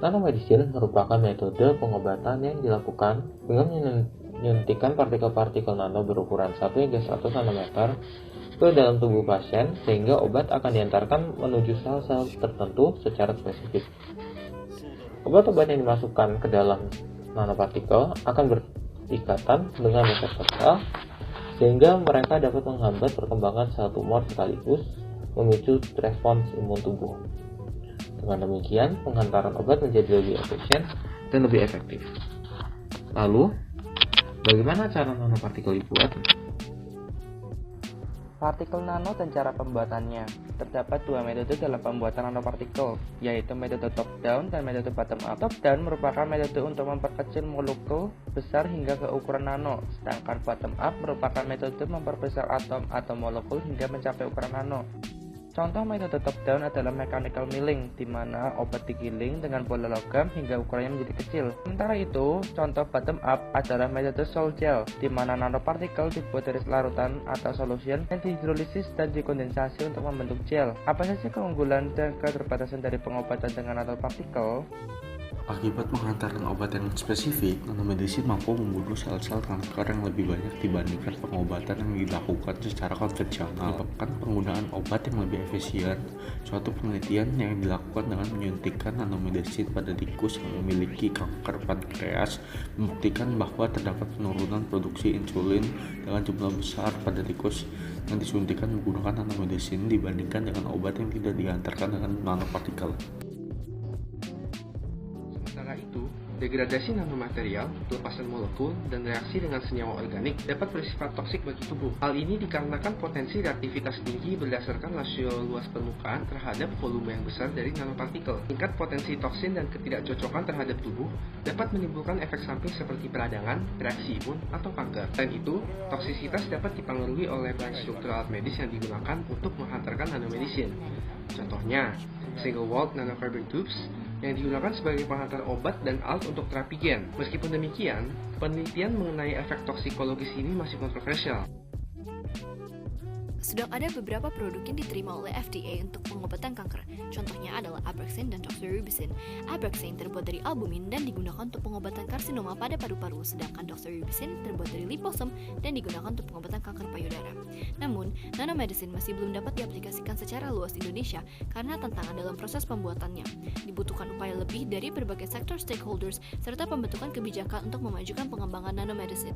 Nanomedicine merupakan metode pengobatan yang dilakukan dengan menyuntikkan partikel-partikel nano berukuran 1 hingga 100 nanometer ke dalam tubuh pasien sehingga obat akan diantarkan menuju sel-sel tertentu secara spesifik. Obat-obat yang dimasukkan ke dalam nanopartikel akan berikatan dengan reseptor sel sehingga mereka dapat menghambat perkembangan sel tumor sekaligus memicu respons imun tubuh. Dengan demikian, penghantaran obat menjadi lebih efisien dan lebih efektif. Lalu, bagaimana cara nanopartikel dibuat? Partikel nano dan cara pembuatannya. Terdapat dua metode dalam pembuatan nanopartikel, yaitu metode top-down dan metode bottom-up. Top-down merupakan metode untuk memperkecil molekul besar hingga ke ukuran nano, sedangkan bottom-up merupakan metode memperbesar atom atau molekul hingga mencapai ukuran nano. Contoh metode top-down adalah mechanical milling, di mana obat digiling dengan bola logam hingga ukurannya menjadi kecil. Sementara itu, contoh bottom-up adalah metode sol gel, di mana nanopartikel dibuat dari larutan atau solution yang dihidrolisis dan dikondensasi untuk membentuk gel. Apa saja keunggulan dan keterbatasan dari pengobatan dengan nanopartikel? Akibat penghantaran obat yang spesifik, nanomedicine mampu membunuh sel-sel kanker yang lebih banyak dibandingkan pengobatan yang dilakukan secara konvensional. Menyebabkan penggunaan obat yang lebih efisien. Suatu penelitian yang dilakukan dengan menyuntikkan nanomedicine pada tikus yang memiliki kanker pankreas membuktikan bahwa terdapat penurunan produksi insulin dengan jumlah besar pada tikus yang disuntikan menggunakan nanomedicine dibandingkan dengan obat yang tidak dihantarkan dengan nanopartikel. Sementara itu, degradasi nanomaterial, pelepasan molekul, dan reaksi dengan senyawa organik dapat bersifat toksik bagi tubuh. Hal ini dikarenakan potensi reaktivitas tinggi berdasarkan rasio luas permukaan terhadap volume yang besar dari nanopartikel. Tingkat potensi toksin dan ketidakcocokan terhadap tubuh dapat menimbulkan efek samping seperti peradangan, reaksi imun, atau kanker. Selain itu, toksisitas dapat dipengaruhi oleh bahan struktural medis yang digunakan untuk menghantarkan nanomedicine. Contohnya, single-walled nanofiber tubes yang digunakan sebagai penghantar obat dan alat untuk terapi gen. Meskipun demikian, penelitian mengenai efek toksikologis ini masih kontroversial. Sudah ada beberapa produk yang diterima oleh FDA untuk pengobatan kanker. Contohnya adalah Abraxane dan doxorubicin. Abraxane terbuat dari albumin dan digunakan untuk pengobatan karsinoma pada paru-paru, sedangkan doxorubicin terbuat dari liposom dan digunakan untuk pengobatan kanker payudara. Namun, nanomedicine masih belum dapat diaplikasikan secara luas di Indonesia karena tantangan dalam proses pembuatannya. Dibutuhkan upaya lebih dari berbagai sektor stakeholders serta pembentukan kebijakan untuk memajukan pengembangan nanomedicine.